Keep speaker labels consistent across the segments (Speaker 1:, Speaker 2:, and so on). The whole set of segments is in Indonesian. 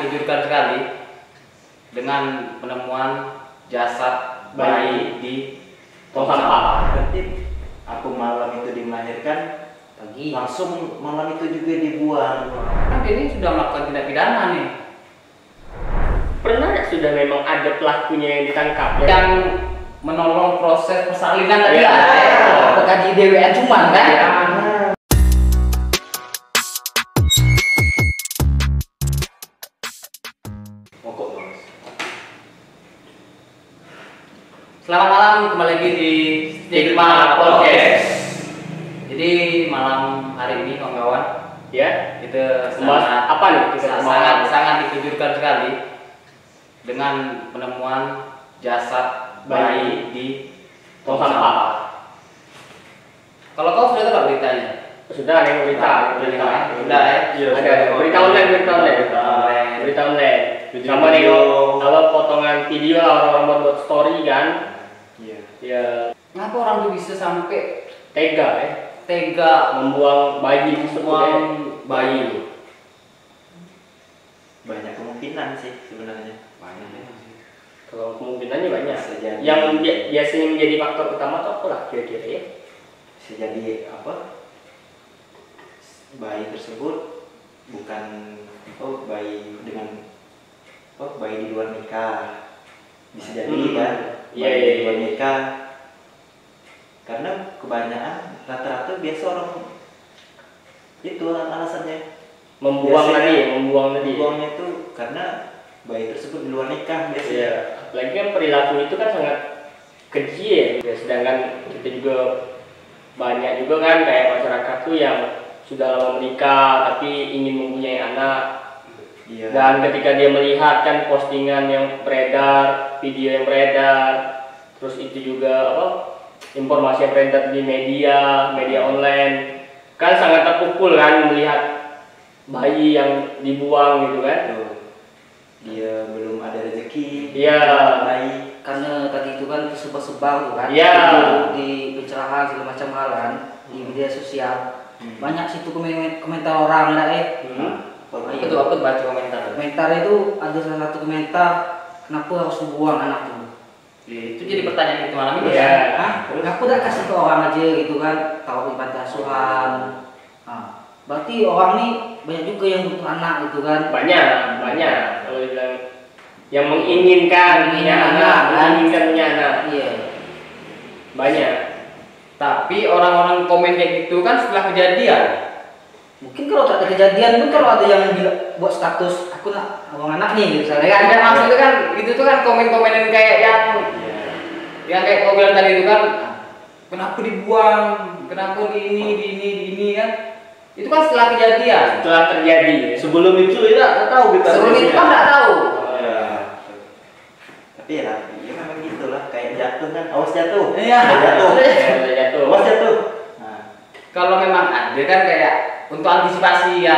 Speaker 1: dikejutkan sekali dengan penemuan jasad bayi di tong sampah.
Speaker 2: Berarti aku malam itu dilahirkan,
Speaker 1: Pagi.
Speaker 2: langsung malam itu juga dibuang.
Speaker 1: Kan ini sudah melakukan tindak pidana nih.
Speaker 3: Pernah nggak sudah memang ada pelakunya yang ditangkap?
Speaker 1: Yang menolong proses persalinan tadi
Speaker 3: Ya.
Speaker 1: ada ya. Apakah di DWN cuman kan?
Speaker 3: Ya.
Speaker 1: Selamat malam, kembali lagi di Stigma Podcast. Jadi malam hari ini kawan-kawan,
Speaker 3: Ya.
Speaker 1: kita
Speaker 3: Membahas apa nih?
Speaker 1: sangat dikejutkan sekali dengan penemuan jasad bayi di
Speaker 3: Tong
Speaker 1: tong
Speaker 3: sampah.
Speaker 1: sampah. Kalau kau sudah tahu beritanya?
Speaker 3: Sudah ada yang berita.
Speaker 1: Sudah ya?
Speaker 3: Iya, ada. Berita online. Berita online. Sama nengok apa potongan video orang-orang buat story kan?
Speaker 2: Iya.
Speaker 3: Ya
Speaker 1: Kenapa orang tuh bisa sampai
Speaker 3: tega ya.
Speaker 1: tega
Speaker 3: Membuang bayi semua.
Speaker 1: membuang bayi?
Speaker 2: Banyak kemungkinan sih sebenarnya.
Speaker 3: Kalau kemungkinannya banyak.
Speaker 2: Bisa jadi.
Speaker 3: Yang biasanya menjadi faktor utama tuh apa lah kira-kira ya?
Speaker 2: Bisa jadi apa? Bayi tersebut bukan bayi dengan bayi di luar nikah. Bisa jadi kan?
Speaker 3: Iya,
Speaker 2: Bayi
Speaker 3: iya,
Speaker 2: di luar
Speaker 3: iya.
Speaker 2: nikah. Karena kebanyakan rata-rata biasa orang itu alasannya
Speaker 3: Membuang
Speaker 2: Biasanya
Speaker 3: tadi.
Speaker 2: buangnya itu karena bayi tersebut di luar nikah biasanya.
Speaker 3: Iya. Apalagi kan perilaku itu kan sangat keji ya. Sedangkan kita juga banyak juga kan kayak masyarakat tuh yang sudah lama menikah tapi ingin mempunyai anak.
Speaker 2: Iya.
Speaker 3: Dan ketika dia melihat kan postingan yang beredar, video yang beredar, terus itu juga informasi yang beredar di media online, kan sangat terpukul kan melihat bayi yang dibuang gitu kan.
Speaker 2: Tuh. Dia belum ada rezeki.
Speaker 3: Iya.
Speaker 2: Bayi.
Speaker 4: Karena tadi itu kan tersebar-sebar tuh kan
Speaker 3: Iya.
Speaker 4: di pencerahan segala macam hal kan di media sosial.
Speaker 2: Hmm.
Speaker 4: Banyak situ komentar orang lah
Speaker 1: Apa tuh aku baca komentar?
Speaker 4: komentar itu ada salah satu komentar, kenapa harus dibuang anak tuh.
Speaker 1: Itu jadi pertanyaan kita malam ini
Speaker 3: Iya.
Speaker 1: ya.
Speaker 4: Hah? Kenapa udah kasih ke orang aja gitu kan, tahu di panti asuhan. Nah, berarti orang nih banyak juga yang butuh anak gitu kan.
Speaker 3: Banyak kalau dibilang yang menginginkan punya anak,
Speaker 4: Iya.
Speaker 3: banyak.
Speaker 1: Tapi orang-orang komen kayak gitu kan setelah kejadian.
Speaker 4: Mungkin kalau tak ada kejadian pun kalau ada yang buat status aku nak abang anak nih misalnya
Speaker 1: Ya
Speaker 4: kan.
Speaker 1: kan maksudnya kan itu tuh kan komen-komenan kayak yang kayak kau bilang tadi itu kan, kenapa dibuang, kenapa di ini kan? Itu kan setelah kejadian.
Speaker 3: Setelah terjadi.
Speaker 2: Sebelum itu kita nggak tahu kita.
Speaker 1: Sebelum itu kan nggak tahu.
Speaker 2: Ya. Tapi ya memang gitulah, kayak jatuh kan, awas jatuh.
Speaker 1: Iya.
Speaker 2: Jatuh.
Speaker 3: Jatuh.
Speaker 2: Awas jatuh. Nah,
Speaker 1: Kalau memang ada kan kayak untuk antisipasi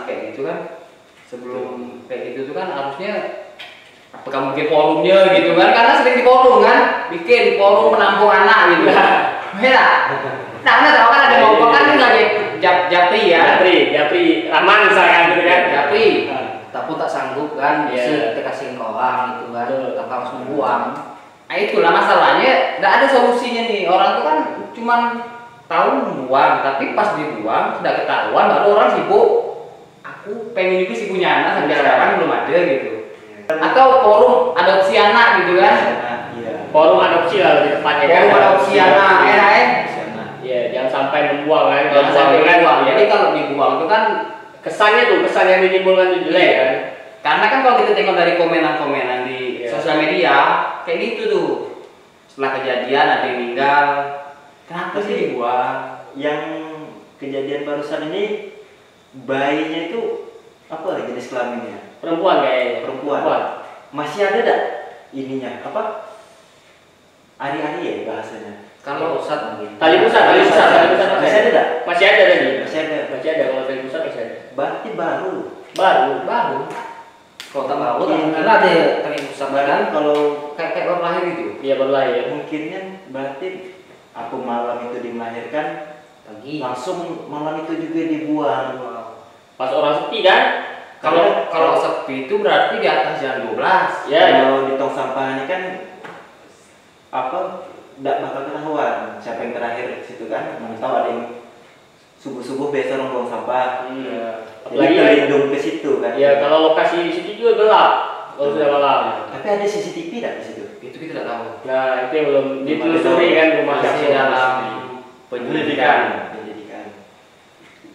Speaker 1: kayak gitu kan, sebelum kayak gitu tuh kan harusnya apakah mungkin forumnya gitu kan, karena sering di forum kan bikin forum penampung anak gitu ya. Nah tahu kan ada ngomong kan lagi Japri ya,
Speaker 3: Japri Rahman misalkan gitu kan.
Speaker 1: Japri
Speaker 4: Tapi tak sanggup kan,
Speaker 3: Iya.
Speaker 4: bisa kita kasihin ke orang gitu kan,
Speaker 3: Betul.
Speaker 4: tanpa harus membuang.
Speaker 1: nah itulah masalahnya, nggak ada solusinya nih. Orang tuh kan cuman tahu membuang, tapi pas dibuang sudah ketahuan baru orang sibuk. Aku pengen juga sih punya anak, sampai sekarang belum ada gitu. Atau forum adopsi anak gitu kan.
Speaker 2: iya.
Speaker 3: Forum adopsi lah lebih tepatnya kan.
Speaker 1: Forum adopsi anak,
Speaker 2: Sana.
Speaker 3: Iya, jangan sampai membuang kan.
Speaker 1: Jangan sampai dibuang.
Speaker 3: Ya.
Speaker 1: Jadi kalau dibuang itu kan
Speaker 3: kesan yang ditimbulkan itu jelek kan.
Speaker 1: karena kan kalau kita tengok dari komenan-komenan di
Speaker 3: Iya.
Speaker 1: sosial media kayak gitu tuh. Setelah kejadian ada yang meninggal, kenapa sih dibuang?
Speaker 2: Yang kejadian barusan ini bayinya itu apa jenis kelaminnya?
Speaker 3: Perempuan kayaknya.
Speaker 2: Perempuan. Masih ada dak ininya apa? Ari-ari ya bahasanya.
Speaker 1: Kalau
Speaker 4: pusat mungkin.
Speaker 3: Tali pusat
Speaker 2: Masih ada dak?
Speaker 3: Masih ada tadi.
Speaker 2: Masih ada.
Speaker 3: Kalau tali pusat masih ada.
Speaker 2: Berarti baru.
Speaker 1: baru
Speaker 4: Kalau tak mau, mungkin ada tali pusat
Speaker 2: Bahkan
Speaker 4: kan.
Speaker 2: kalau
Speaker 1: kayak baru lahir gitu.
Speaker 3: Iya baru lahir.
Speaker 2: mungkinnya berarti aku malam itu dilahirkan,
Speaker 4: Pagi.
Speaker 2: langsung malam itu juga dibuang.
Speaker 3: Pas orang sepi kan.
Speaker 1: Kalau sepi itu berarti di atas jam 12.
Speaker 3: Ya,
Speaker 2: Kalau di tong sampah ini kan tidak bakal ketahuan siapa yang terakhir di situ kan. Mau tahu ada yang subuh-subuh biasa orang buang sampah. Jadi
Speaker 3: apalagi
Speaker 2: terlindung ke situ kan.
Speaker 3: ya kalau lokasi di situ juga gelap kalau sudah malam.
Speaker 2: Tapi ada CCTV tidak di situ?
Speaker 1: Itu kita tidak tahu.
Speaker 3: Nah itu yang belum ditelusuri kan rumah
Speaker 1: Masih
Speaker 3: sakit.
Speaker 1: dalam
Speaker 2: Penyelidikan.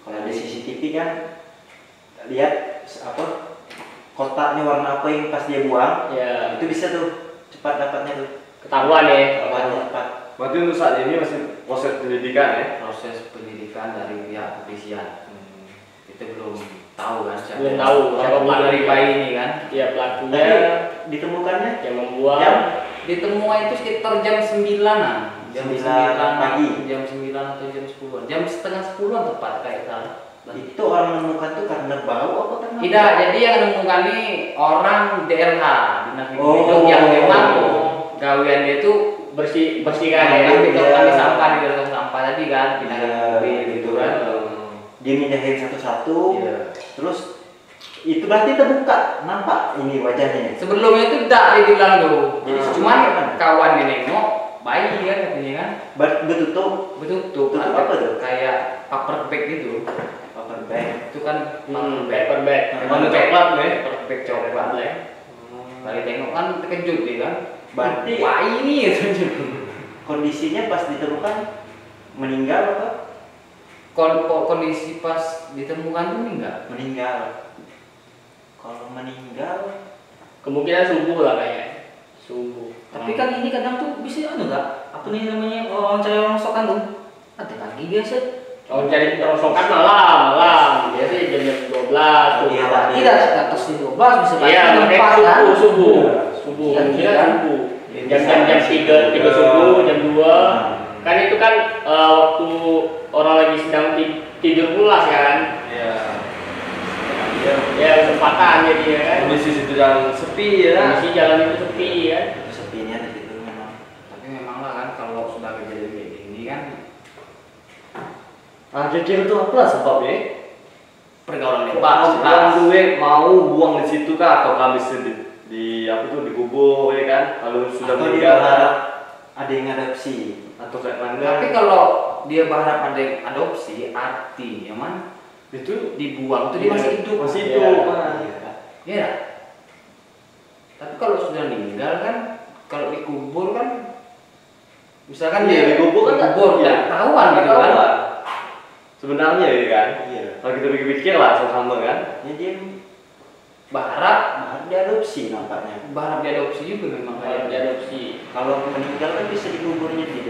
Speaker 2: Kalau ada CCTV kan lihat kotaknya warna apa yang pas dia buang,
Speaker 3: Ya
Speaker 2: itu bisa tuh cepat dapatnya tuh.
Speaker 3: ketahuan ya.
Speaker 2: Dapatnya cepat.
Speaker 5: Berarti untuk saat ini masih proses penyelidikan ya?
Speaker 1: proses penyelidikan dari pihak kepolisian. Kita belum tahu kan siapa
Speaker 3: Belum tahu siapa
Speaker 1: pelaku dari
Speaker 3: pelakunya.
Speaker 1: bayi ini kan.
Speaker 3: Ya
Speaker 2: Tapi
Speaker 3: pelakunya
Speaker 2: ditemukannya
Speaker 3: yang membuang.
Speaker 2: jam
Speaker 1: Ditemukan itu sekitar jam 9-an. Jam
Speaker 2: 9
Speaker 1: 9
Speaker 2: pagi.
Speaker 1: Jam 9 atau jam 10-an. Jam setengah 10-an tepat kayak salah.
Speaker 2: itu orang menemukan tuh karena bau apa karena?
Speaker 1: Tidak, jadi yang menemukan ini orang DLH, Dinas Lingkungan
Speaker 2: Oh.
Speaker 1: Hidup, yang memang gawean dia itu
Speaker 3: bersihkan ya.
Speaker 1: ngambil
Speaker 2: iya.
Speaker 1: sampah di dalam sampah tadi kan, pindah
Speaker 2: Iya,
Speaker 1: mobil gitu kan.
Speaker 2: Dia mindahin satu-satu.
Speaker 1: Iya.
Speaker 2: Terus itu berarti terbuka, nampak ini wajahnya.
Speaker 1: Sebelumnya itu tidak dibilang tuh. Jadi
Speaker 2: Hmm.
Speaker 1: cuman kawan dia nengok bayi kan katanya kan,
Speaker 2: Betutup
Speaker 1: betutup
Speaker 2: Tutup apa tuh?
Speaker 1: kayak paper bag gitu.
Speaker 2: paper bag.
Speaker 1: Itu kan
Speaker 3: Paper bag.
Speaker 5: Warna coklat nih.
Speaker 1: paper bag coklat ya. Kali tengok kan terkejut dia kan.
Speaker 2: Berarti
Speaker 1: Bayi ini gitu.
Speaker 2: kondisinya pas ditemukan meninggal apa?
Speaker 1: Kondisi pas ditemukan tuh enggak.
Speaker 2: Meninggal. Kalau meninggal
Speaker 3: Kemungkinan subuh lah kayaknya. Subuh.
Speaker 4: Tapi kan ini kadang tuh bisa enggak? Apa nih namanya orang cari rongsokan tuh? Ada pagi biasa.
Speaker 3: Kalau cari rongsokan malam. Biasanya jam 12 tuh.
Speaker 2: Iya,
Speaker 3: malam.
Speaker 4: Tidak atas 12 bisa
Speaker 3: Iya,
Speaker 4: jam
Speaker 3: makanya
Speaker 4: 4 kan?
Speaker 3: subuh. Subuh.
Speaker 4: Iya,
Speaker 3: Kemungkinan
Speaker 4: kan?
Speaker 3: subuh. Jam 3 subuh, jam 2. Kan itu kan waktu orang lagi sedang tidur pulas kan.
Speaker 5: Iya.
Speaker 3: Ya kesempatan jadi ya kan.
Speaker 5: Kondisi situ jalan sepi ya.
Speaker 3: Kondisi jalan itu sepi kan.
Speaker 2: sepinya di situ memang.
Speaker 1: Tapi memang lah kan kalau sudah kejadian kayak gini kan
Speaker 5: Kira-kira itu apa lah sebabnya?
Speaker 1: pergaulan
Speaker 5: Buang
Speaker 1: bebas.
Speaker 5: duit mau buang di situ kah atau kah bisa di apa tuh dikubur ya kan? Kalau sudah
Speaker 2: Atau dia
Speaker 5: meninggal
Speaker 2: berharap ada yang adopsi.
Speaker 5: atau kayak mana?
Speaker 1: Tapi kalau dia berharap ada yang adopsi, artinya man
Speaker 5: itu
Speaker 1: dibuang itu dia masih hidup.
Speaker 5: masih
Speaker 3: Iya.
Speaker 5: hidup.
Speaker 1: Iya. Tapi kalau sudah meninggal kan, kalau dikubur kan, misalkan
Speaker 5: Iya,
Speaker 1: dia
Speaker 5: dikubur kan
Speaker 1: dikubur,
Speaker 5: iya.
Speaker 1: nggak ketahuan gitu kan.
Speaker 5: Sebenarnya ya kan.
Speaker 2: Iya.
Speaker 5: Kalau kita pikir-pikir lah sama kan.
Speaker 2: Ya dia
Speaker 1: Berharap
Speaker 2: diadopsi nampaknya.
Speaker 1: diadopsi juga memang
Speaker 3: Kalau
Speaker 1: kayak
Speaker 3: diadopsi.
Speaker 2: Kalau meninggal kan bisa dikuburnya di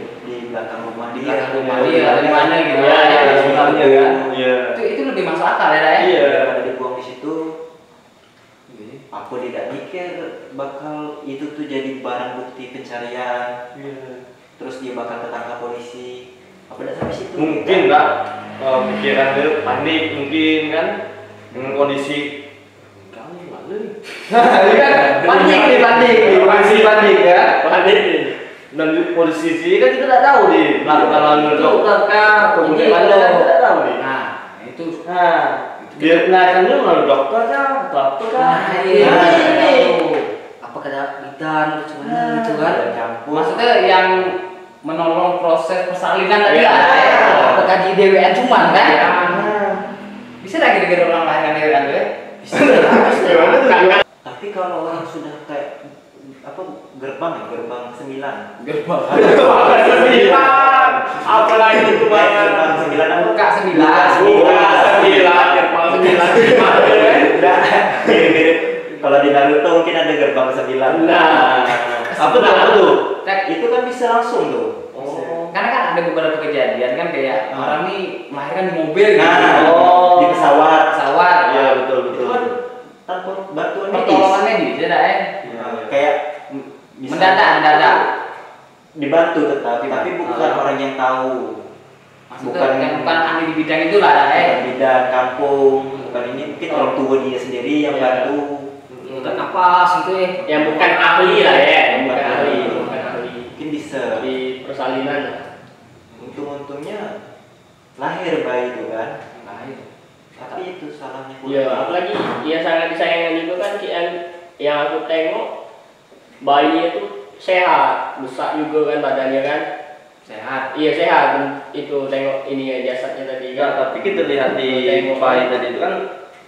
Speaker 2: belakang rumah
Speaker 1: di
Speaker 2: dia.
Speaker 1: belakang rumah dia di mana gitu.
Speaker 3: Iya,
Speaker 1: ya,
Speaker 3: iya,
Speaker 5: sebenarnya kan. Iya.
Speaker 1: itu lebih masuk akal ya, Ray?
Speaker 5: Iya.
Speaker 2: Daripada dibuang di situ, aku tidak mikir bakal itu tuh jadi barang bukti pencarian.
Speaker 5: Iya.
Speaker 2: Terus dia bakal ketangkap polisi. Apa tidak sampai situ?
Speaker 5: Mungkin Kak, pikiran dia panik mungkin kan dengan kondisi kamu mana nih? Ini kan panik nih kondisi panik ya.
Speaker 3: Panik.
Speaker 5: Dan di posisi kan kita tidak tahu nih melakukan lalu dokter kah atau
Speaker 4: Ini
Speaker 5: bagaimana kan kita tidak tahu nih.
Speaker 1: Nah, itu
Speaker 5: Nah, dia menaikkannya melalui dokter kah atau apa kah?
Speaker 4: Nah, iya.
Speaker 5: Nah, ini.
Speaker 4: Apa kata bidan atau gimana gitu kan?
Speaker 2: Ada campur.
Speaker 1: maksudnya yang menolong proses persalinan tadi
Speaker 3: Iya.
Speaker 1: lah ya.
Speaker 4: Apakah di DWN cuman kan?
Speaker 1: Ya.
Speaker 5: Nah,
Speaker 1: Bisa nggak kira-kira orang lahirkan DWN tuh ya?
Speaker 5: gimana tuh?
Speaker 2: Tapi kalau orang sudah kayak apa gerbang 9.
Speaker 1: Gerbang.
Speaker 3: Sembilan. Apa lagi itu
Speaker 2: Gerbang
Speaker 3: banget?
Speaker 2: 9 apa?
Speaker 1: Buka 9.
Speaker 3: Sembilan. Gerbang 9.
Speaker 2: Udah mirip-mirip. Kalau di Naruto mungkin ada gerbang 9.
Speaker 3: Nah.
Speaker 5: Apa tuh? Apa tuh?
Speaker 2: Itu kan bisa langsung tuh.
Speaker 1: Karena kan ada beberapa kejadian kan kayak orang nih melahirkan di mobil gitu.
Speaker 2: Nah,
Speaker 5: Oh.
Speaker 2: di pesawat.
Speaker 1: Pesawat.
Speaker 5: Iya betul
Speaker 2: Itu
Speaker 5: betul.
Speaker 2: kan tanpa bantuan medis.
Speaker 1: Pertolongan medis ya, dah, ya.
Speaker 2: Kayak
Speaker 1: Mendadak.
Speaker 2: dibantu tetap,
Speaker 1: Dibantu.
Speaker 2: tapi bukan orang yang tahu.
Speaker 1: Maksudnya bukan ahli di bidang itulah, dah, ya.
Speaker 2: Bukan bidang kampung, bukan ini mungkin orang tua dia sendiri yang
Speaker 3: Iya.
Speaker 2: bantu.
Speaker 4: Udah napas gitu ya.
Speaker 3: Yang bukan ahli lah ya. Yang bukan ahli. Bukan ahli.
Speaker 2: Mungkin bisa.
Speaker 3: Di persalinan.
Speaker 2: Untung-untungnya lahir bayi itu kan.
Speaker 1: Lahir.
Speaker 2: Tapi itu salahnya
Speaker 3: Iya, apalagi yang sangat disayangkan juga kan yang aku tengok bayi itu sehat, besar juga kan badannya kan.
Speaker 1: Sehat.
Speaker 3: Iya sehat. Itu tengok ini ya jasadnya tadi
Speaker 5: Ya,
Speaker 3: kan.
Speaker 5: tapi kita lihat di
Speaker 3: Tengok.
Speaker 5: bayi tadi itu kan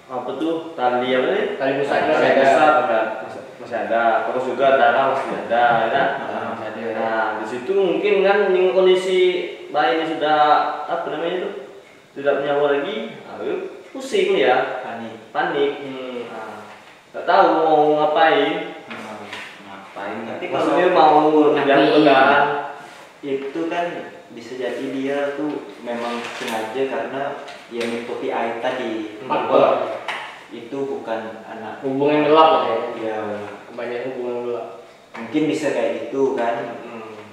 Speaker 5: apa tuh tali apa nih?
Speaker 3: Tali pusatnya
Speaker 5: Tali
Speaker 3: ada.
Speaker 5: pusat masih ada. Terus juga darah masih ada, ya kan?
Speaker 1: Masih ada, ya.
Speaker 5: Nah, di situ mungkin kan dengan kondisi bayi ini sudah apa namanya itu tidak punya nyawa lagi, pusing ya, panik. Nah, nggak tahu mau ngapain.
Speaker 1: Ngapain?
Speaker 2: Tapi
Speaker 5: Maksudnya mau
Speaker 4: Tapi-
Speaker 5: kan?
Speaker 2: Itu kan bisa jadi dia tuh memang sengaja karena yang mengikuti ayat tadi.
Speaker 3: Faktor.
Speaker 2: Itu bukan anak.
Speaker 3: Hubungan gelap ya.
Speaker 2: Ya,
Speaker 3: Banyak hubungan gelap.
Speaker 2: mungkin bisa kayak gitu kan.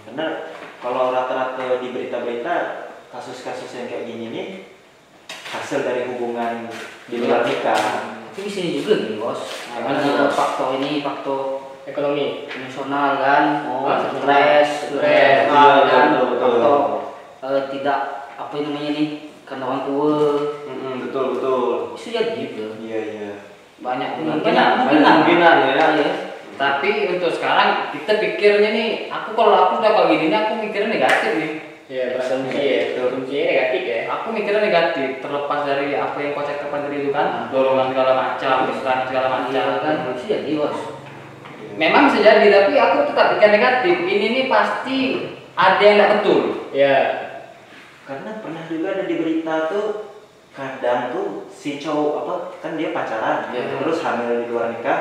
Speaker 2: Karena kalau rata-rata di berita-berita kasus-kasus yang kayak gini nih hasil dari hubungan di luar nikah.
Speaker 4: Tapi bisa juga nih bos. Karena faktor ini faktor
Speaker 3: Ekonomi.
Speaker 4: emosional kan,
Speaker 3: Oh,
Speaker 4: stres,
Speaker 3: stres.
Speaker 4: emosional kan,
Speaker 5: Betul, betul.
Speaker 4: faktor tidak apa namanya nih karena orang tua
Speaker 5: Betul.
Speaker 4: bisa jadi juga
Speaker 2: Iya.
Speaker 4: banyak
Speaker 5: Kemungkinan ya.
Speaker 4: Iya.
Speaker 1: Tapi untuk sekarang kita pikirnya nih, kalau aku udah kayak gini nih, aku mikirnya negatif nih.
Speaker 3: Iya berasumsi ya. Berasumsinya negatif ya.
Speaker 1: Aku mikirnya negatif, terlepas dari apa yang kau cakapkan tadi itu kan, dorongan segala macam, kesukaan segala macam
Speaker 4: Iya
Speaker 1: kan.
Speaker 4: kan bisa jadi bos.
Speaker 1: Memang bisa jadi, tapi aku tetap pikir negatif. Ini nih pasti ada yang tidak betul.
Speaker 3: Iya.
Speaker 2: Karena pernah juga ada di berita tuh kadang tuh si cowok apa kan dia pacaran
Speaker 1: Iya.
Speaker 2: terus hamil di luar nikah.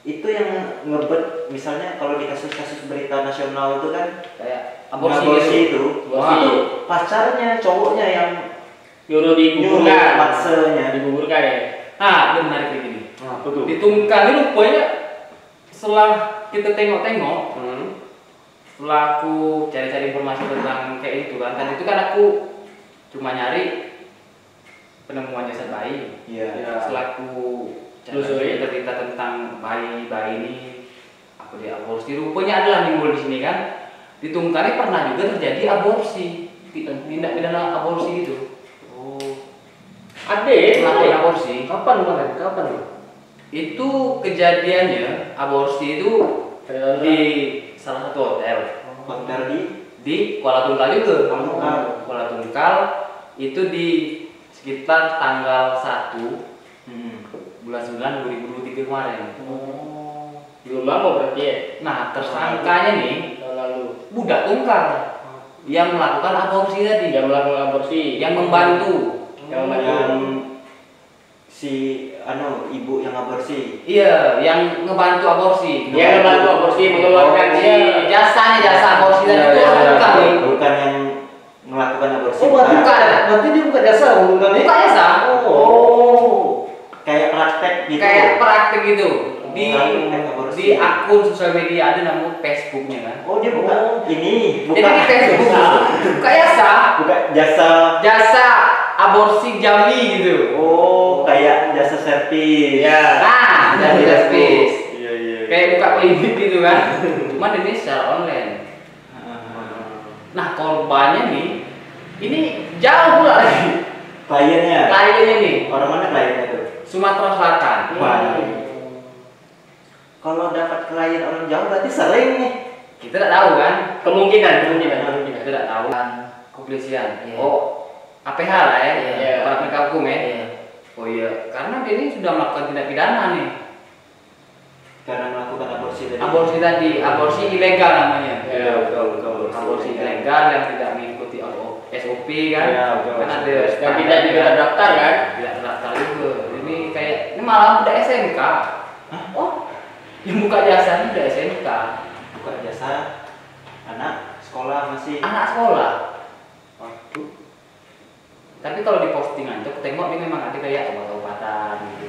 Speaker 2: Itu yang ngebet misalnya kalau di kasus-kasus berita nasional itu kan
Speaker 1: Kayak
Speaker 2: aborsi
Speaker 1: aborsi gitu.
Speaker 2: itu.
Speaker 3: Aborsi.
Speaker 2: Itu pacarnya cowoknya yang
Speaker 3: Nyuruh
Speaker 2: nyuruh
Speaker 3: digugurkan.
Speaker 2: maksanya.
Speaker 3: Digugurkan ya.
Speaker 1: Nah, itu menarik kayak gini.
Speaker 5: Betul.
Speaker 1: Ditungkang ini rupanya setelah kita tengok-tengok, setelah aku cari-cari informasi tentang kayak itu kan, itu kan aku cuma nyari penemuan jasad bayi.
Speaker 2: Iya.
Speaker 1: Setelah aku
Speaker 3: Telusuri.
Speaker 1: cerita tentang bayi ini, aku dia aborsi, rupanya adalah timbul di sini kan. Di Tungkari pernah juga terjadi aborsi, tindak pidana aborsi gitu.
Speaker 3: Ada ya.
Speaker 1: Melakukan aborsi.
Speaker 5: Kapan?
Speaker 1: Itu kejadiannya aborsi itu di salah satu hotel
Speaker 2: Hotel
Speaker 1: di Kuala Tungkal juga.
Speaker 2: Kuala Tungkal.
Speaker 1: Kuala Tungkal itu di sekitar tanggal 1 bulan 9 2023 kemarin.
Speaker 3: Belum lama berarti ya.
Speaker 1: Nah, tersangkanya nih
Speaker 3: Tahun lalu.
Speaker 1: budak Tungkal yang melakukan aborsi tadi,
Speaker 3: Yang melakukan aborsi.
Speaker 1: yang membantu.
Speaker 3: Yang
Speaker 2: yang si ibu yang aborsi.
Speaker 1: Iya, yang ngebantu aborsi.
Speaker 3: Yang membantu aborsi mengeluarkan si
Speaker 1: Iya, jasa aborsi tadi itu
Speaker 5: Iya,
Speaker 1: orang Tungkal nih.
Speaker 2: Bukan yang melakukan aborsi.
Speaker 5: Berarti dia buka jasa hubungan
Speaker 1: Buka jasa.
Speaker 2: Kayak praktek gitu.
Speaker 1: Kayak praktek gitu di
Speaker 2: Praktek aborsi.
Speaker 1: di akun sosial media ada namanya Facebooknya kan.
Speaker 2: Dia buka ini,
Speaker 1: Jadi di Facebook buka jasa aborsi Jambi gitu.
Speaker 2: Kayak jasa servis.
Speaker 1: Nah, jadi servis.
Speaker 5: Iya.
Speaker 1: Kayak buka klinik gitu kan. Cuma ini secara online. Nah, korbannya nih ini jauh pula lagi. Kliennya nih
Speaker 2: Orang mana kliennya tuh?
Speaker 1: Sumatera Selatan.
Speaker 2: Kalau dapat klien orang jauh berarti sering nih.
Speaker 1: Kita tidak tahu kan.
Speaker 3: kemungkinan.
Speaker 1: Kita tidak tahu kan kepolisian.
Speaker 4: Iya.
Speaker 1: APH lah ya.
Speaker 3: Iya.
Speaker 1: Para penegak hukum ya.
Speaker 4: Iya.
Speaker 1: Oh iya, karena dia ini sudah melakukan tindak pidana nih.
Speaker 2: Karena melakukan aborsi tadi.
Speaker 1: Aborsi ilegal namanya.
Speaker 3: Iya,
Speaker 5: betul.
Speaker 1: Aborsi ilegal yang tidak mengikuti SOP kan.
Speaker 5: Iya, betul.
Speaker 1: Kan ada
Speaker 3: Dan tidak juga terdaftar kan?
Speaker 1: Tidak terdaftar juga. Ini malah udah SMK. Yang buka jasa ini udah SMK.
Speaker 2: Buka jasa anak sekolah masih.
Speaker 1: Anak sekolah. Tapi kalau di postingan itu tengok dia memang ada kayak obat-obatan gitu.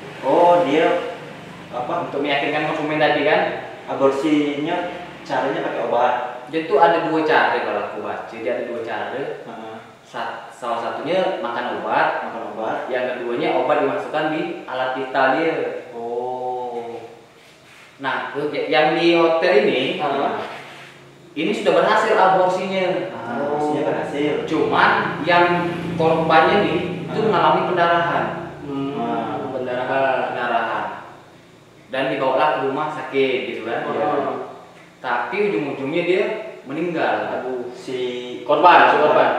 Speaker 2: Dia
Speaker 1: Untuk meyakinkan konsumen tadi kan.
Speaker 2: aborsinya caranya pakai obat.
Speaker 1: Dia tuh ada dua cara kalau aku baca. Dia ada dua cara. Salah satunya makan obat, yang keduanya obat dimasukkan di alat vital dia. Nah, yang di hotel ini sudah berhasil aborsinya.
Speaker 2: Aborsinya berhasil.
Speaker 1: Cuman yang korbannya nih itu mengalami pendarahan.
Speaker 3: Pendarahan.
Speaker 1: dan dibawalah ke rumah sakit gitu kan. Tapi ujung-ujungnya dia meninggal.
Speaker 2: Si
Speaker 3: korban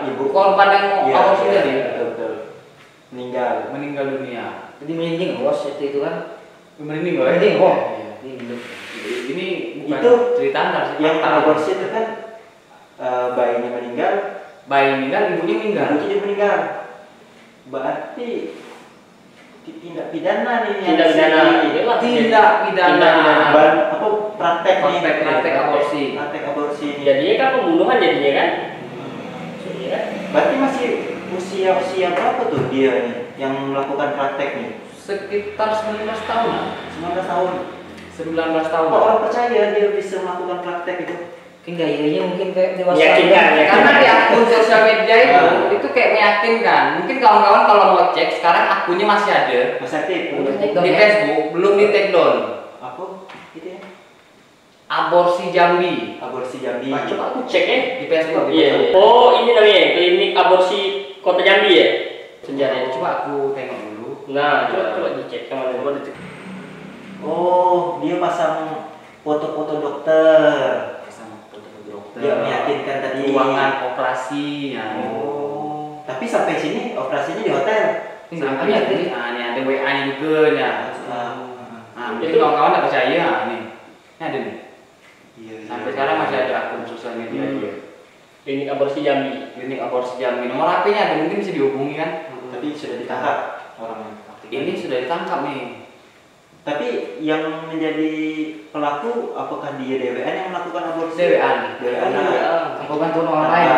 Speaker 2: ibu
Speaker 1: Korban yang mau
Speaker 2: Iya,
Speaker 1: aborsi
Speaker 2: iya,
Speaker 1: tadi
Speaker 2: betul.
Speaker 1: meninggal dunia.
Speaker 4: Jadi merinding bos itu kan.
Speaker 1: Meninggal ya?
Speaker 4: Merinding kok.
Speaker 1: Iya. Ini bukan
Speaker 2: Itu
Speaker 1: cerita benar sih.
Speaker 2: yang
Speaker 1: fakta.
Speaker 2: aborsi itu kan bayinya meninggal,
Speaker 1: Bayi meninggal, ibunya meninggal.
Speaker 2: ibunya meninggal. Berarti tindak pidana nih yang
Speaker 3: tindak pidana
Speaker 2: si-
Speaker 3: inilah
Speaker 1: Tindak pidana.
Speaker 2: apa praktek nih
Speaker 1: Praktek aborsi.
Speaker 2: praktek aborsi ini.
Speaker 3: jadinya kan pembunuhan jadinya kan. Iya.
Speaker 2: Berarti masih usia berapa tuh dia nih yang melakukan praktek nih?
Speaker 1: Sekitar 19 tahun.
Speaker 2: 19 tahun.
Speaker 1: 19 tahun.
Speaker 2: Kok orang percaya dia bisa melakukan praktek itu?
Speaker 4: Mungkin gayanya mungkin kayak dewasa.
Speaker 3: Meyakinkan, ya.
Speaker 1: Karena di akun sosial media itu kayak meyakinkan. Mungkin kawan-kawan kalau mau cek sekarang akunnya masih ada
Speaker 2: Mas aktif.
Speaker 4: Udah take down
Speaker 1: di
Speaker 4: ya?
Speaker 1: Facebook, belum di take down.
Speaker 2: Apa? Gitu ya.
Speaker 1: Aborsi Jambi
Speaker 2: Aborsi Jambi.
Speaker 3: Nah, coba aku cek ya.
Speaker 1: di Facebook.
Speaker 3: Iya. Oh, ini namanya klinik aborsi Kota Jambi ya. Sejarahnya.
Speaker 1: Coba aku tengok dulu.
Speaker 3: Nah, coba dicek kemana? Coba dicek.
Speaker 2: Oh, dia pasang foto-foto dokter.
Speaker 1: Sama foto-foto dokter.
Speaker 2: Dia meyakinkan tadi.
Speaker 1: Ruangan operasinya.
Speaker 2: Oh. Tapi sampai sini operasinya di hotel.
Speaker 1: Sampai ini, ini ada WA-nya juga ya. Mungkin
Speaker 3: Itu-
Speaker 1: kawan-kawan nggak percaya nih. Ini ada nih.
Speaker 2: Iya.
Speaker 1: Sampai sekarang masih ada akun sosial media dia.
Speaker 3: Klinik aborsi Jambi.
Speaker 1: Klinik aborsi Jambi. Nomor HP-nya ada, mungkin bisa dihubungi kan?
Speaker 2: Tapi sudah ditangkap orangnya.
Speaker 1: Ini sudah ditangkap nih.
Speaker 2: Tapi yang menjadi pelaku apakah dia DWN yang melakukan aborsi?
Speaker 1: DWN.
Speaker 2: DWN.
Speaker 4: Apa bantuan orang lain?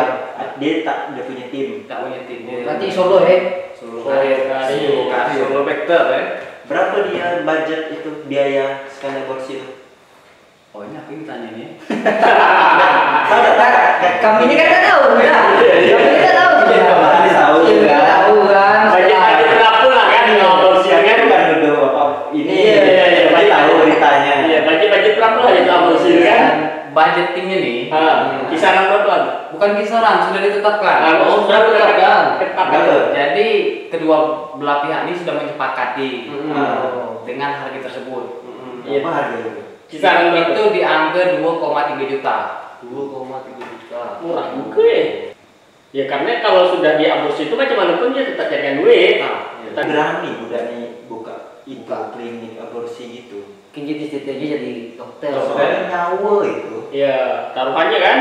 Speaker 2: Dia punya tim.
Speaker 1: Tak punya tim.
Speaker 4: Berarti Solo ya?
Speaker 1: Solo
Speaker 3: Solo
Speaker 1: Karir.
Speaker 3: Karir.
Speaker 1: Solo Karir. Solo Vector ya.
Speaker 2: Berapa dia budget itu biaya sekali aborsi itu?
Speaker 1: Oh ini aku yang tanya nih.
Speaker 4: Kami ini kan nggak tahu ya. Kami ini nggak tahu.
Speaker 2: Iya, kami tahu.
Speaker 4: Iya, nggak tahu kan.
Speaker 3: Budget berapa lah kan kalau aborsi
Speaker 2: Kan
Speaker 3: kan?
Speaker 2: bukan duduk apa ini.
Speaker 3: Iya,
Speaker 2: Dia tahu beritanya.
Speaker 3: Iya, budget berapa lah itu aborsi kan?
Speaker 1: Budgetingnya nih.
Speaker 3: Kisaran berapa?
Speaker 1: Bukan kisaran, sudah ditetapkan.
Speaker 3: Sudah ditetapkan.
Speaker 2: Berapa?
Speaker 1: Jadi kedua belah pihak ini sudah menyepakati dengan harga tersebut.
Speaker 3: Iya.
Speaker 2: Apa harganya?
Speaker 3: Kisaran berapa?
Speaker 1: Itu di angka 2,3 juta.
Speaker 3: 2,3 juta. Murah juga ya. Ya karena kalau sudah diaborsi itu macam mana pun dia tetap carikan duit.
Speaker 2: Kita berani udah nih buka klinik aborsi gitu.
Speaker 4: Mungkin jadi cita-citanya jadi dokter.
Speaker 2: Sebenarnya nyawa itu.
Speaker 3: Ya taruhannya kan.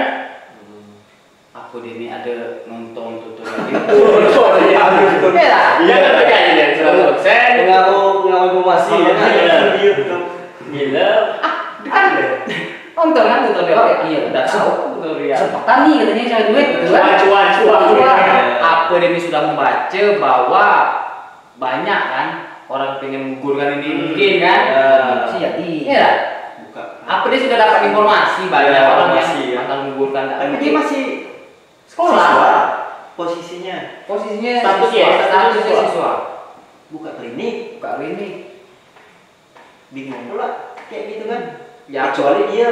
Speaker 1: Aku ini ada nonton tutorial
Speaker 2: YouTube.
Speaker 1: Ya,
Speaker 3: Iya kan percaya dan 100%.
Speaker 5: Pengaku informasi ya.
Speaker 2: Di YouTube.
Speaker 3: Gila.
Speaker 1: nonton kan tutorial.
Speaker 4: Iya,
Speaker 1: udah tahu tutorial.
Speaker 4: Kesempatan nih katanya cari duit gitu kan.
Speaker 3: Cuan.
Speaker 1: Apa ini sudah membaca bahwa banyak kan orang pengen menggugurkan ini mungkin kan?
Speaker 4: Sih jadi.
Speaker 1: Iya.
Speaker 2: Buka.
Speaker 1: Apa dia sudah dapat informasi banyak
Speaker 5: Ya,
Speaker 1: orang
Speaker 5: informasi,
Speaker 1: yang
Speaker 5: ya.
Speaker 1: akan menggugurkan.
Speaker 2: Tapi dia masih
Speaker 1: sekolah.
Speaker 2: siswa. Posisinya
Speaker 1: Posisinya
Speaker 3: Statusnya,
Speaker 1: siswa, statusnya
Speaker 3: siswa.
Speaker 1: siswa.
Speaker 2: buka klinik.
Speaker 1: Buka ini.
Speaker 2: Bingung pula kayak gitu kan.
Speaker 1: Ya,
Speaker 2: Kecuali dia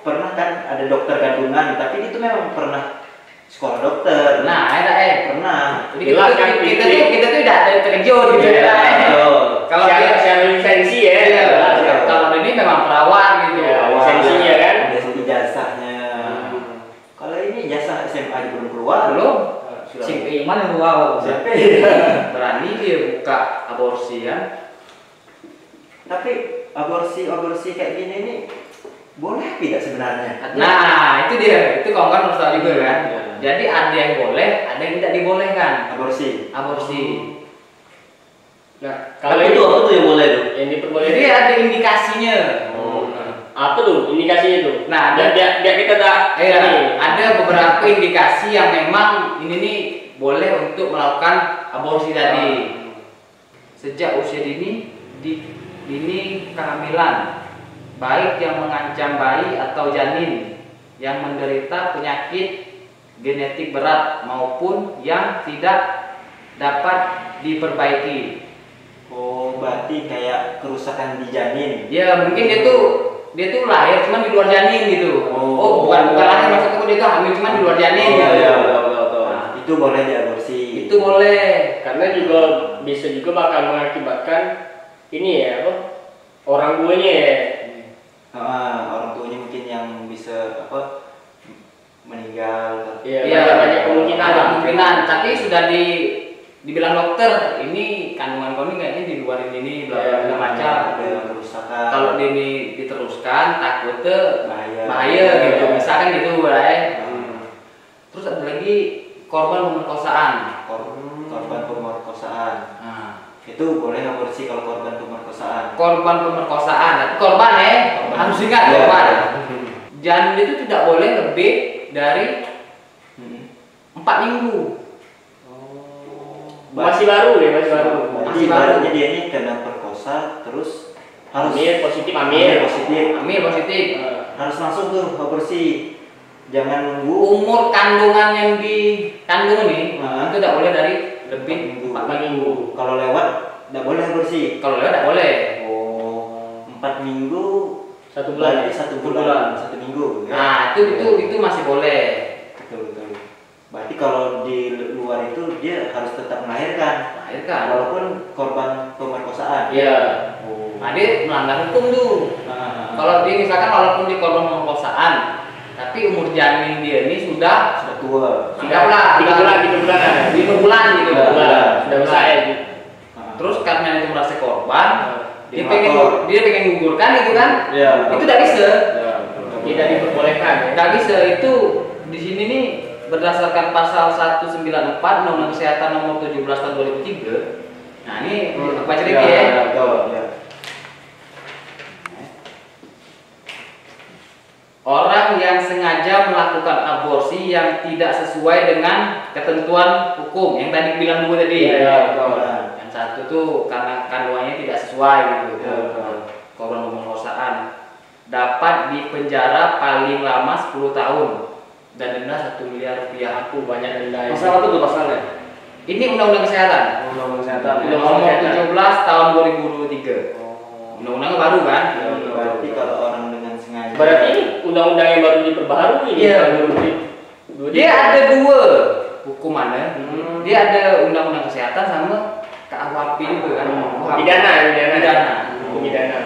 Speaker 2: pernah kan ada dokter kandungan, tapi itu memang pernah sekolah dokter.
Speaker 1: Nah,
Speaker 2: Pernah.
Speaker 1: Jadi
Speaker 3: Jelas kan,
Speaker 1: kita tuh tidak ada terkejut gitu
Speaker 3: Iya,
Speaker 1: ya.
Speaker 2: betul.
Speaker 1: Kalau
Speaker 3: Secara
Speaker 1: dia
Speaker 3: secara lisensi ya.
Speaker 1: iya,
Speaker 3: Iya.
Speaker 1: kalau ini memang perawat gitu.
Speaker 3: Iya, lisensinya kan.
Speaker 2: Ada ijazahnya. Kalau ini ijazah SMA aja belum keluar.
Speaker 1: Belum
Speaker 4: Si Iman yang wow.
Speaker 2: SMP.
Speaker 1: berani dia buka aborsi ya.
Speaker 2: Tapi aborsi kayak gini nih boleh tidak sebenarnya?
Speaker 1: Nah, itu dia. Itu kawan-kawan harus tahu juga kan.
Speaker 2: Iya.
Speaker 1: Jadi ada yang boleh, ada yang tidak dibolehkan.
Speaker 2: Aborsi.
Speaker 1: Aborsi.
Speaker 3: Nah,
Speaker 5: Kalau
Speaker 3: kalau
Speaker 5: itu apa tuh yang boleh tuh?
Speaker 3: yang diperbolehkan.
Speaker 1: Jadi ada indikasinya.
Speaker 3: Apa tuh indikasinya tuh?
Speaker 1: Nah,
Speaker 3: biar kita tak
Speaker 1: ada beberapa indikasi yang memang ini nih boleh untuk melakukan aborsi tadi. Sejak usia dini kehamilan, baik yang mengancam bayi atau janin yang menderita penyakit genetik berat maupun yang tidak dapat diperbaiki.
Speaker 2: Oh, berarti kayak kerusakan di janin.
Speaker 1: Ya mungkin dia tuh lahir cuman di luar janin gitu. Oh, bukan lahir maksudnya dia tuh hamil cuman di luar janin gitu.
Speaker 5: betul.
Speaker 2: Nah, itu boleh diaborsi.
Speaker 1: Itu boleh.
Speaker 3: karena juga bisa juga bakal mengakibatkan ini ya apa orang tuanya ya.
Speaker 2: Orang tuanya mungkin yang bisa meninggal.
Speaker 3: Iya, banyak kemungkinan.
Speaker 1: Ada kemungkinan, tapi sudah dibilang dokter, ini kandungan kau ini kayaknya di luar ini bla bla bla macam.
Speaker 2: Ada kerusakan.
Speaker 1: Kalau ini diteruskan takutnya
Speaker 2: bahaya.
Speaker 1: bahaya gitu, misalkan gitu lah. Terus ada lagi korban pemerkosaan.
Speaker 2: Korban pemerkosaan.
Speaker 1: Nah,
Speaker 2: Itu boleh aborsi kalau korban pemerkosaan.
Speaker 1: korban pemerkosaan, tapi korban harus ingat korban. Janin itu tidak boleh lebih dari 4 minggu.
Speaker 3: Masih baru ya, masih baru.
Speaker 2: Masih baru. Jadi dia ini kena perkosa terus harus
Speaker 3: Ambil positif,
Speaker 2: ambil positif.
Speaker 1: Positif.
Speaker 2: Harus langsung tuh aborsi. Jangan nunggu
Speaker 1: Umur kandungan yang dikandung ini
Speaker 2: Nah.
Speaker 1: itu tidak boleh dari lebih
Speaker 2: 4
Speaker 1: 4 minggu.
Speaker 2: Kalau lewat tidak boleh aborsi.
Speaker 1: Kalau lewat tidak boleh.
Speaker 2: 4 minggu
Speaker 3: 1 bulan.
Speaker 2: berarti 1 bulan, 1 minggu.
Speaker 1: Nah, itu masih boleh.
Speaker 2: Betul. Berarti kalau di luar itu dia harus tetap melahirkan
Speaker 1: Melahirkan.
Speaker 2: walaupun korban pemerkosaan.
Speaker 3: Iya.
Speaker 1: Nah, dia melanggar hukum tuh. Kalau dia misalkan walaupun dia korban pemerkosaan, tapi umur janin dia ini sudah
Speaker 2: tua.
Speaker 1: anggaplah
Speaker 3: 3 bulan, 3 bulan.
Speaker 1: 5 bulan gitu.
Speaker 2: Tiga bulan.
Speaker 3: Sudah besar ya.
Speaker 1: Terus karena itu merasa korban, dia
Speaker 2: Dilapor.
Speaker 1: pengen gugurkan gitu kan?
Speaker 2: Iya.
Speaker 1: Itu tidak bisa.
Speaker 3: Tidak diperbolehkan ya.
Speaker 1: Tidak bisa. Itu di sini nih berdasarkan pasal 194 Undang-Undang Kesehatan Nomor 17 Tahun 2003. Nah, ini baca lagi ya.
Speaker 2: Betul.
Speaker 1: Orang yang sengaja melakukan aborsi yang tidak sesuai dengan ketentuan hukum yang tadi bilang dulu tadi.
Speaker 3: Iya,
Speaker 1: Yang satu tuh karena kandungannya tidak sesuai gitu.
Speaker 2: Iya.
Speaker 1: Korban pemerkosaan dapat dipenjara paling lama 10 tahun dan denda 1 miliar rupiah.
Speaker 3: Aku banyak denda.
Speaker 5: Pasal apa tuh pasalnya?
Speaker 1: Ini Undang-Undang Kesehatan.
Speaker 5: Undang-Undang Kesehatan.
Speaker 1: Nomor 17 tahun 2023. Undang-undangnya baru kan?
Speaker 2: Berarti kalau orang dengan sengaja.
Speaker 3: Berarti ini undang-undang yang baru diperbaharui ini.
Speaker 1: Iya.
Speaker 3: Tahun 2023.
Speaker 1: Dia ada 2 hukumannya. Dia ada Undang-Undang Kesehatan sama KUHP juga kan.
Speaker 3: Pidana.
Speaker 1: Hukum
Speaker 3: Pidana.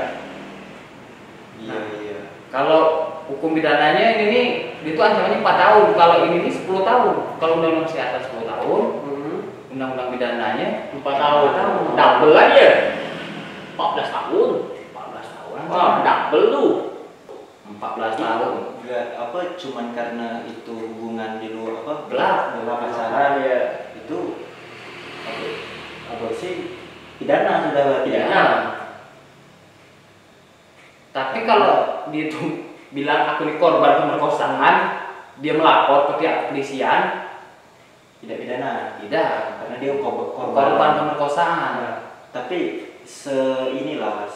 Speaker 2: Iya.
Speaker 1: Kalau hukum pidananya ini nih, itu ancamannya 4 tahun. Kalau ini nih 10 tahun. Kalau Undang-Undang Kesehatan 10 tahun, Undang-Undang pidananya
Speaker 3: 4 tahun.
Speaker 1: 4 tahun.
Speaker 3: Double lagi ya. 14 tahun.
Speaker 1: 14 tahun.
Speaker 3: Wah, double tuh.
Speaker 1: 14 tahun.
Speaker 2: Enggak cuman karena itu hubungan di luar
Speaker 1: Gelap.
Speaker 2: pacaran
Speaker 3: Ya.
Speaker 2: itu aborsi pidana sudah berarti.
Speaker 3: Pidana.
Speaker 1: Tapi kalau dia tuh bilang aku ini korban pemerkosaan, dia melapor ke pihak kepolisian,
Speaker 2: Tidak pidana.
Speaker 1: tidak.
Speaker 2: Karena dia
Speaker 1: Korban pemerkosaan.
Speaker 2: Tapi inilah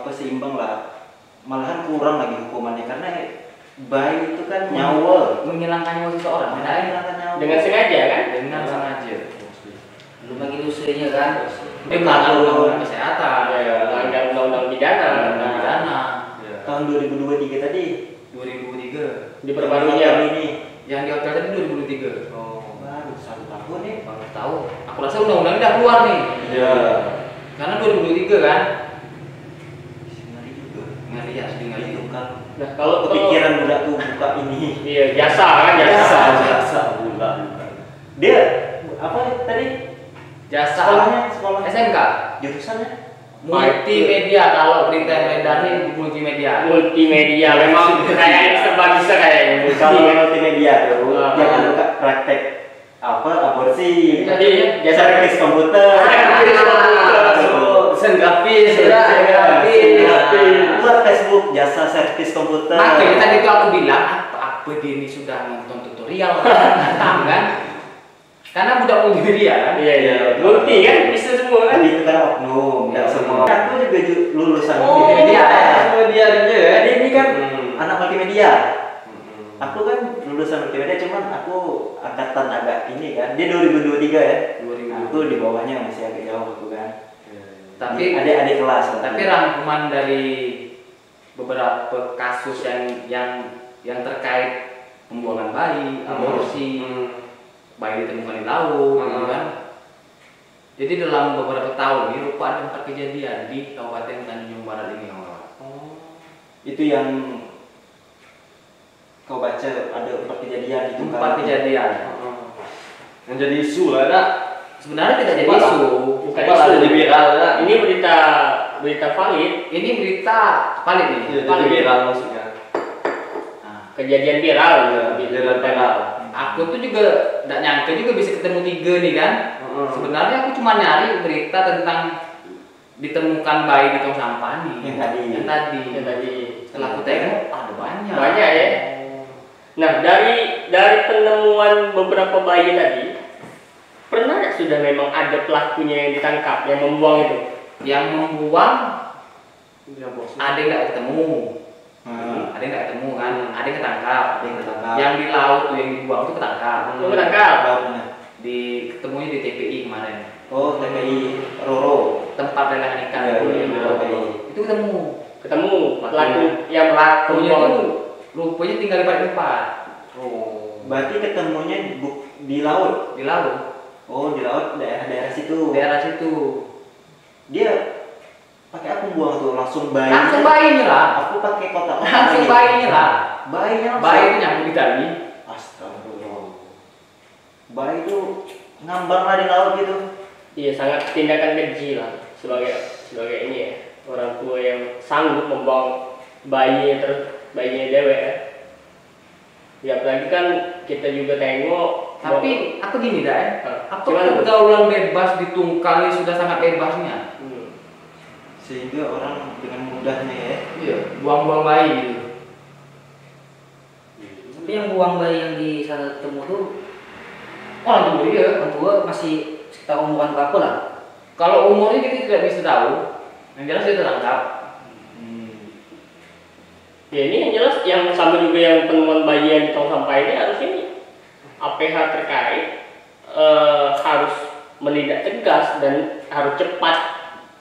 Speaker 2: seimbang lah, malahan kurang lagi hukumannya karena bayi itu kan nyawa,
Speaker 1: Menghilangkan nyawa seseorang. Nah,
Speaker 3: Dengan sengaja kan?
Speaker 1: dengan sengaja.
Speaker 4: Belum lagi dosanya kan.
Speaker 1: Dia melanggar Undang-Undang Kesehatan.
Speaker 3: Ya, melanggar undang-undang pidana.
Speaker 1: Undang-Undang pidana.
Speaker 2: tahun 2023 tadi
Speaker 1: 2003.
Speaker 3: Diperbaruinya.
Speaker 2: ini
Speaker 1: Yang di hotel tadi 2003.
Speaker 2: baru 1 tahun nih.
Speaker 1: Baru tahu. Aku rasa undang-undangnya udah keluar nih.
Speaker 2: Iya.
Speaker 1: Karena 2023 kan.
Speaker 2: Ngeri juga.
Speaker 1: Ngeri ya, sedih ngeri.
Speaker 2: Itu kan
Speaker 3: Nah, kalau
Speaker 2: kepikiran budak tuh buka ini.
Speaker 3: Iya, jasa kan, jasa.
Speaker 2: Jasa budak. Dia apa tadi?
Speaker 1: Jasa
Speaker 2: Sekolah
Speaker 1: SMK.
Speaker 2: jurusannya
Speaker 1: Multimedia, kalau berita yang beredar nih multimedia.
Speaker 3: Multimedia memang kayaknya serba bisa kayaknya.
Speaker 2: kalau multimedia tuh
Speaker 3: Ah.
Speaker 2: jangan lupa praktek aborsi.
Speaker 3: Jadi jasa
Speaker 2: servis komputer.
Speaker 1: Desain grafis,
Speaker 2: Buat Facebook jasa servis komputer.
Speaker 1: Makanya tadi itu aku bilang apa dia ini sudah nonton tutorial kan? Karena budak multimedia kan?
Speaker 3: Iya. Multi kan bisa semua kan?
Speaker 2: Tapi itu kan oknum, nggak semua. Aku juga lulusan
Speaker 5: Oh,
Speaker 2: multimedia.
Speaker 5: multimedia juga ya.
Speaker 2: Jadi ini kan anak multimedia. Aku kan lulusan multimedia, cuman aku angkatan agak ini kan. Dia 2023 ya.
Speaker 1: 2000.
Speaker 2: Aku di bawahnya masih agak jauh aku kan.
Speaker 1: Tapi
Speaker 2: adik-adik kelas.
Speaker 1: tapi rangkuman dari beberapa kasus yang terkait pembuangan bayi, aborsi, bayi ditemukan di laut, gitu kan. Jadi dalam beberapa tahun ini rupa ada 4 kejadian di Kabupaten Tanjung Barat ini.
Speaker 2: Itu yang kau baca ada 4 kejadian itu kan?
Speaker 1: 4 kejadian.
Speaker 5: Yang jadi isu lah, nak.
Speaker 1: Sebenarnya tidak jadi
Speaker 5: Apa lah?
Speaker 1: isu.
Speaker 3: Bukan
Speaker 5: Apa lah,
Speaker 3: isu.
Speaker 5: jadi viral lah.
Speaker 3: Ini berita valid,
Speaker 1: Ini berita valid nih.
Speaker 5: Iya, jadi viral maksudnya.
Speaker 1: Nah,
Speaker 3: kejadian viral.
Speaker 5: Viral viral.
Speaker 1: aku tuh juga tidak nyangka juga bisa ketemu 3 nih kan. Sebenarnya aku cuma nyari berita tentang ditemukan bayi di tong sampah nih.
Speaker 2: Yang tadi.
Speaker 1: Yang tadi.
Speaker 3: Yang tadi.
Speaker 1: Setelah aku tengok ada banyak.
Speaker 3: Banyak ya. Nah, dari penemuan beberapa bayi tadi, pernah nggak sudah memang ada pelakunya yang ditangkap, yang membuang itu?
Speaker 1: Yang membuang ada yang nggak ketemu. Ada yang nggak ketemu kan, ada yang ketangkap.
Speaker 2: Ada yang ketangkap.
Speaker 1: Yang di laut tuh yang dibuang tuh ketangkap.
Speaker 3: Lu ketangkap?
Speaker 2: Tahu mana?
Speaker 1: Ketemunya di TPI kemarin.
Speaker 2: Oh, TPI Roro.
Speaker 1: Tempat lelangan ikan.
Speaker 2: Iya,
Speaker 1: itu
Speaker 2: iya,
Speaker 1: yang di
Speaker 2: iya.
Speaker 1: laut. Itu ketemu.
Speaker 3: Ketemu pelaku yang
Speaker 1: Pelakunya
Speaker 3: membuang.
Speaker 1: tuh rupanya tinggal di tempat
Speaker 2: Berarti ketemunya di laut.
Speaker 1: di laut,
Speaker 2: Oh, di laut daerah-daerah situ.
Speaker 1: daerah situ.
Speaker 2: Dia pakai apa buang tuh? Langsung bayi.
Speaker 1: Langsung bayinya lah.
Speaker 2: Aku pakai kotak.
Speaker 1: Langsung bayinya lah.
Speaker 2: Bayinya langsung.
Speaker 1: Bayi itu nyambung di tali.
Speaker 2: Astagfirullah. Bayi itu ngambang lah di laut gitu.
Speaker 3: Iya, sangat tindakan keji lah sebagai ini ya, orang tua yang sanggup membuang bayinya terus bayinya dewek ya. Ya apalagi kan kita juga tengok.
Speaker 1: Tapi aku gini dah, apa
Speaker 3: Gimana tuh?
Speaker 1: pergaulan bebas ditunggangi sudah sangat bebasnya.
Speaker 2: Sehingga orang dengan mudahnya ya.
Speaker 1: Iya, buang-buang bayi gitu.
Speaker 4: Tapi yang buang bayi yang di sana ketemu tuh
Speaker 1: Orang tua dia.
Speaker 4: orang tua masih sekitar umuran berapa lah?
Speaker 1: Kalau umurnya kita tidak bisa tahu. Yang jelas dia tertangkap.
Speaker 3: Ya ini yang jelas yang sama juga yang penemuan bayi yang di tong sampah ini harus ini APH terkait harus menindak tegas dan harus cepat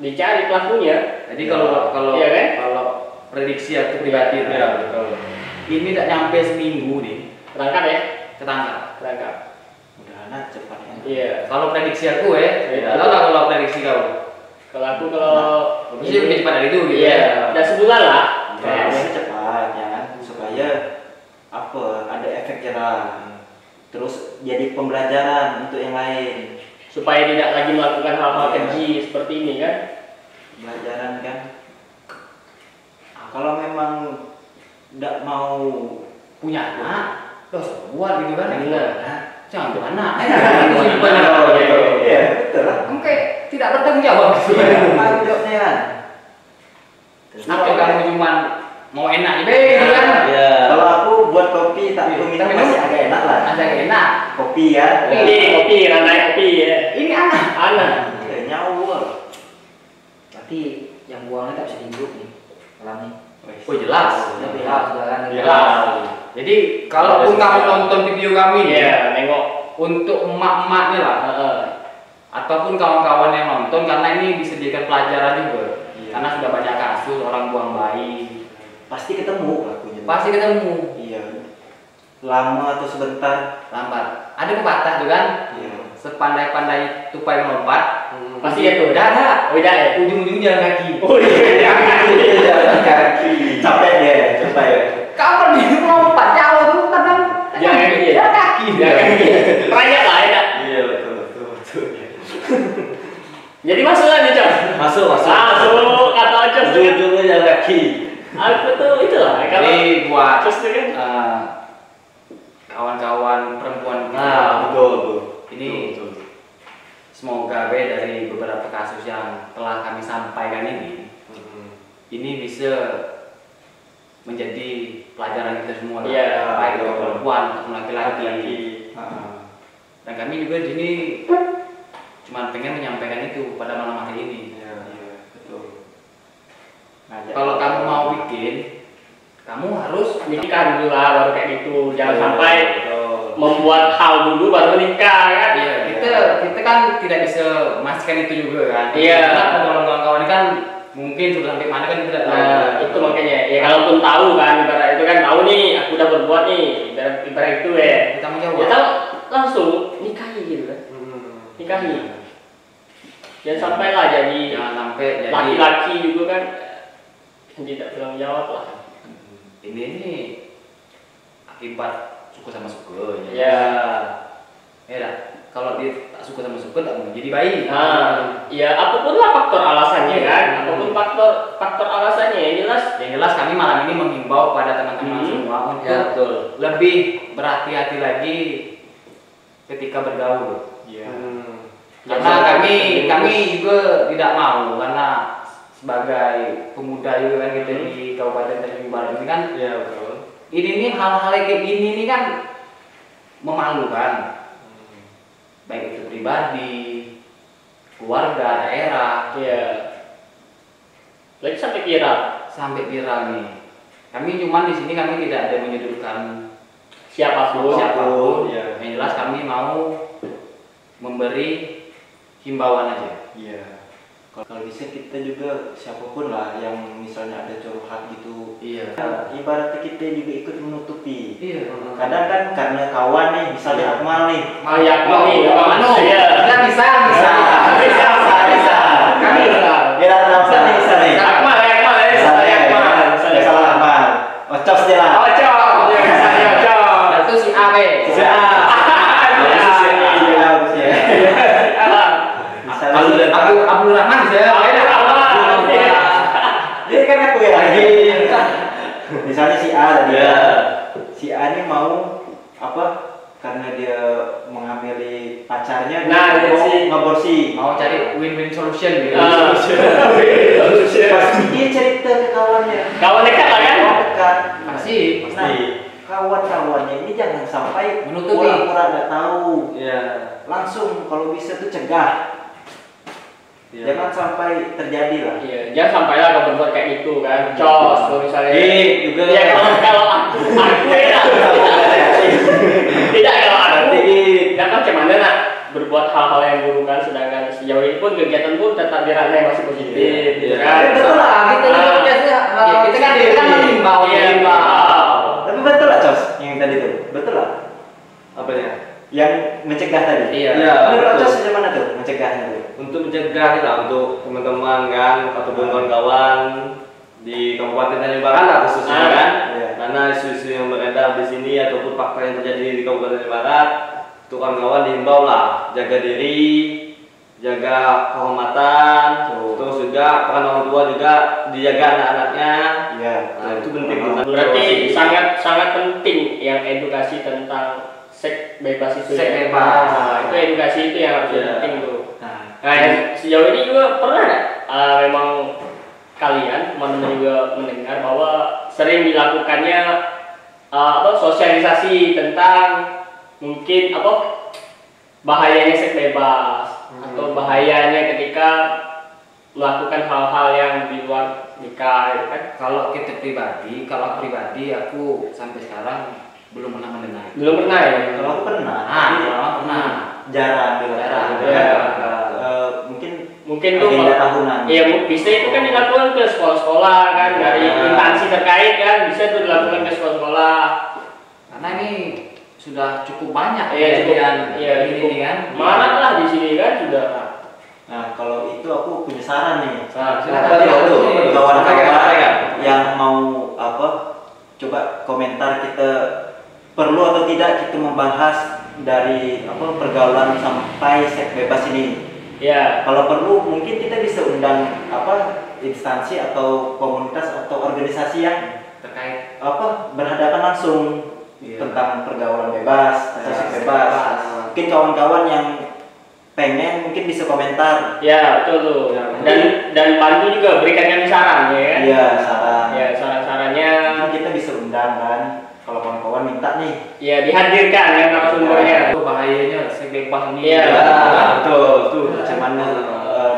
Speaker 3: dicari pelakunya.
Speaker 1: Jadi kalau
Speaker 3: Iya kan?
Speaker 1: kalau prediksi aku pribadi,
Speaker 5: Iya, betul.
Speaker 1: ini tidak nyampe seminggu nih
Speaker 3: Terangkat ya?
Speaker 1: ketangkap.
Speaker 3: Terangkat.
Speaker 2: Mudah-mudahan cepat ya.
Speaker 3: Iya.
Speaker 1: Kalau prediksi aku
Speaker 3: Iya.
Speaker 1: tahu lah kalau prediksi kau.
Speaker 3: Kalau aku kalau
Speaker 1: Bisa lebih cepat dari itu gitu.
Speaker 3: iya, udah sebulan lah.
Speaker 2: Ya, cepat ya kan supaya apa ada efek jerah. Terus jadi pembelajaran untuk yang lain.
Speaker 3: Supaya tidak lagi melakukan hal-hal keji seperti ini kan.
Speaker 2: Pembelajaran kan. Nah, kalau memang tidak mau
Speaker 1: Punya anak, terus buat gitu kan.
Speaker 3: Benar.
Speaker 1: Jangan buat anak. Itu banyak.
Speaker 2: Iya, betul lah.
Speaker 1: Kamu kayak tidak bertanggung jawab.
Speaker 2: Tanggung jawabnya kan.
Speaker 1: Apa kamu cuma mau enak gitu kan?
Speaker 5: Iya.
Speaker 2: Kalau aku buat kopi tak minum
Speaker 1: Tapi
Speaker 2: masih agak enak lah.
Speaker 1: Ada yang enak.
Speaker 2: Kopi ya.
Speaker 3: Kopi, rantai kopi ya.
Speaker 1: Ini anak.
Speaker 3: Anak.
Speaker 2: Ya, nyawa.
Speaker 4: Berarti yang buangnya tak bisa dihidup nih malam nih.
Speaker 1: Oh jelas.
Speaker 4: Lebih harus jalan.
Speaker 1: Jelas. Jadi kalaupun kamu nonton video kami nih,
Speaker 3: Iya, nengok.
Speaker 1: untuk emak-emaknya lah, ataupun kawan-kawan yang nonton, karena ini disediakan pelajaran juga.
Speaker 2: Iya.
Speaker 1: Karena sudah banyak kasus orang buang bayi.
Speaker 2: Pasti ketemu pelakunya.
Speaker 1: Pasti ketemu.
Speaker 2: Iya. Lama atau sebentar.
Speaker 1: Lambat. Ada pepatah tuh kan?
Speaker 2: Iya.
Speaker 1: Sepandai-pandai tupai melompat,
Speaker 3: Pasti ya tuh.
Speaker 1: udah ada.
Speaker 3: Oh, udah ya.
Speaker 1: Ujung-ujung jalan kaki.
Speaker 3: Oh iya.
Speaker 2: Jalan kaki. Capek deh, capek.
Speaker 1: Kapan dia melompat jauh tuh kadang
Speaker 3: Jalan kaki.
Speaker 1: jalan kaki.
Speaker 3: Jalan kaki. Banyak lah ya.
Speaker 2: Iya betul.
Speaker 3: Jadi masuk aja, Cok.
Speaker 5: Masuk.
Speaker 3: Masuk kata aja.
Speaker 5: Ujung-ujungnya jalan kaki.
Speaker 3: Aku tuh itulah kalau
Speaker 1: Jadi buat
Speaker 3: terus tuh kan.
Speaker 1: kawan-kawan perempuan kita,
Speaker 5: Nah, betul.
Speaker 1: ini
Speaker 5: Betul.
Speaker 1: semoga dari beberapa kasus yang telah kami sampaikan ini bisa menjadi pelajaran kita semua lah.
Speaker 3: Iya,
Speaker 1: Baik
Speaker 5: betul.
Speaker 1: untuk perempuan maupun laki-laki. Dan kami juga di sini cuma pengen menyampaikan itu pada malam hari ini.
Speaker 2: Iya, betul.
Speaker 1: Kalau kamu mau bikin, kamu harus
Speaker 3: Nikah dulu lah baru kayak gitu. Jangan
Speaker 2: Betul.
Speaker 3: sampai membuat hal dulu baru nikah kan.
Speaker 1: Iya, kita kan tidak bisa memastikan itu juga kan.
Speaker 3: Iya.
Speaker 1: Karena kawan-kawan ini kan mungkin sudah sampai mana kan kita tidak tahu.
Speaker 3: Nah, itu makanya ya kalaupun tahu kan ibarat itu kan tahu nih aku udah berbuat nih ibarat itu ya.
Speaker 1: Kita menjawab.
Speaker 3: Ya tahu langsung nikahi gitu kan. Nikahi. Jangan sampai lah jadi
Speaker 1: Jangan sampai jadi
Speaker 3: laki-laki juga kan yang tidak bertanggung jawab lah.
Speaker 1: ini akibat suku sama suku.
Speaker 3: Ya.
Speaker 1: Ya dah. Kalau dia tak suka sama suku tak mau jadi baik.
Speaker 3: Ya apapun lah faktor alasannya kan, apapun faktor alasannya yang
Speaker 1: jelas kami malam ini menghimbau pada teman-teman semua untuk lebih berhati-hati lagi ketika bergaul. Karena kami juga tidak mau, karena sebagai pemuda juga kan kita di Kabupaten Tanjung Barat ini kan.
Speaker 5: Iya betul.
Speaker 1: Ini nih hal-hal kayak gini nih kan memalukan. Baik itu pribadi, keluarga, daerah.
Speaker 3: Iya. Lagi sampai viral
Speaker 1: nih. Kami cuman di sini kami tidak ada menyudutkan
Speaker 3: siapapun.
Speaker 1: Ya. Yang jelas kami mau memberi himbauan aja.
Speaker 2: Iya. Kalau bisa kita juga siapapun lah yang misalnya ada curhat gitu.
Speaker 1: Iya.
Speaker 2: Ibaratnya kita juga ikut menutupi.
Speaker 1: Iya.
Speaker 2: Kadang kan karena kawan nih, misalnya Akmal nih.
Speaker 3: Akmal nih,
Speaker 1: kita bisa.
Speaker 2: Kami bisa. Dia bisa nih.
Speaker 3: Akmal.
Speaker 2: Salah Akmal. Ocos dia lah.
Speaker 1: Itu si A. Abdul Rahman bisa.
Speaker 2: Dia kan aku ya lagi. Misalnya si A tadi. Si A ini mau apa? Karena dia menghamili pacarnya, dia mau aborsi.
Speaker 1: Mau cari win-win solution gitu.
Speaker 2: Pasti dia cerita ke kawannya.
Speaker 3: Kawan dekat lah kan?
Speaker 2: Dekat.
Speaker 1: Pasti.
Speaker 2: Nah, kawan-kawannya ini jangan sampai
Speaker 1: menutupi.
Speaker 2: pura-pura nggak tahu.
Speaker 5: Iya.
Speaker 2: Langsung kalau bisa tuh cegah. Jangan sampai terjadi lah.
Speaker 3: Iya, jangan sampai lah kau berbuat kayak gitu kan. Cos, kalau misalnya.
Speaker 5: Juga.
Speaker 3: Ya kalau aku tidak kalau aku. Ya kan cuman nak berbuat hal-hal yang buruk kan, sedangkan sejauh ini pun kegiatan pun tetap diranai masih positif, gitu kan.
Speaker 4: Betul lah, kita kan mengimbau.
Speaker 2: Tapi betul lah Cos, yang tadi tuh, betul lah.
Speaker 5: Apanya?
Speaker 2: Yang mencegah tadi.
Speaker 5: Iya.
Speaker 2: Menurut Cos bagaimana tuh mencegahnya tuh?
Speaker 5: Untuk mencegah nih lah, untuk teman-teman kan ataupun kawan-kawan di Kabupaten Tanjung Barat lah khususnya kan. Karena isu-isu yang beredar di sini ataupun fakta yang terjadi di Kabupaten Tanjung Barat, untuk kawan-kawan dihimbau lah jaga diri, jaga kehormatan, terus juga peran orang tua juga dijaga anak-anaknya.
Speaker 2: Iya.
Speaker 5: Nah itu penting.
Speaker 3: Berarti sangat penting yang edukasi tentang seks bebas itu.
Speaker 1: Seks bebas.
Speaker 3: Nah, itu edukasi itu yang harus penting tuh.
Speaker 2: Nah,
Speaker 3: Sejauh ini juga pernah nggak memang kalian teman-teman juga mendengar bahwa sering dilakukannya sosialisasi tentang mungkin bahayanya seks bebas atau bahayanya ketika melakukan hal-hal yang di luar nikah, gitu kan?
Speaker 1: Kalau pribadi aku sampai sekarang belum pernah mendengar.
Speaker 3: Belum pernah ya?
Speaker 2: kalau aku pernah.
Speaker 1: Pernah.
Speaker 2: Jarang.
Speaker 3: Mungkin tuh
Speaker 2: agenda tahunan.
Speaker 3: Iya, bisa itu kan dilakukan ke sekolah-sekolah kan, dari instansi terkait kan, bisa tuh dilakukan ke sekolah-sekolah.
Speaker 1: Karena ini sudah cukup banyak
Speaker 3: cukup
Speaker 1: ini kan.
Speaker 3: Marak lah di sini kan sudah.
Speaker 2: Nah, kalau itu aku punya saran nih.
Speaker 1: Silakan.
Speaker 2: Kawan-kawan yang mau coba komentar kita perlu atau tidak kita membahas dari pergaulan sampai seks bebas ini.
Speaker 3: Ya.
Speaker 2: Kalau perlu mungkin kita bisa undang instansi atau komunitas atau organisasi yang
Speaker 1: terkait
Speaker 2: berhadapan langsung tentang pergaulan bebas, seks bebas. Mungkin kawan-kawan yang pengen mungkin bisa komentar.
Speaker 3: Ya, betul tuh. Dan bantu juga berikan kami saran ya kan?
Speaker 2: Iya, saran.
Speaker 3: Ya, saran-sarannya
Speaker 2: Mungkin kita bisa undang kan. Kalau kawan-kawan minta nih.
Speaker 3: ya dihadirkan ya narasumbernya.
Speaker 1: itu bahayanya seks bebas ini.
Speaker 3: Iya.
Speaker 2: Betul. Tuh macam mana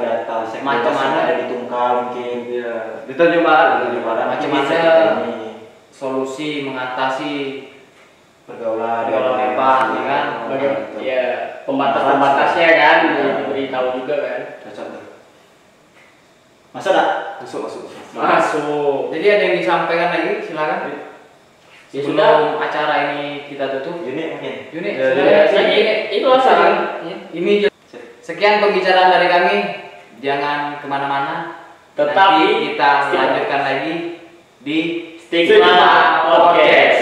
Speaker 2: data seks
Speaker 1: Macam
Speaker 2: bebas yang
Speaker 1: mana?
Speaker 2: ada di Tungkal mungkin.
Speaker 5: Iya. Di Tanjung Barat.
Speaker 1: Macam
Speaker 2: Bisa
Speaker 1: mana
Speaker 2: kita ini
Speaker 1: solusi mengatasi
Speaker 2: pergaulan
Speaker 1: bebas ya kan?
Speaker 3: Bagaimana? Ya, pembatas-pembatasnya kan diberitahu juga kan.
Speaker 2: Cocok tuh. Masuk tak?
Speaker 3: Masuk.
Speaker 1: Jadi ada yang disampaikan lagi, silakan.
Speaker 3: Ya
Speaker 1: Sebelum acara ini kita tutup.
Speaker 2: Yuni mungkin.
Speaker 1: Yuni,
Speaker 3: Ya, itu saran.
Speaker 1: Ini sekian pembicaraan dari kami. Jangan kemana-mana.
Speaker 3: Tetap
Speaker 1: Nanti
Speaker 3: di
Speaker 1: kita lanjutkan lagi di
Speaker 3: Stigma Podcast.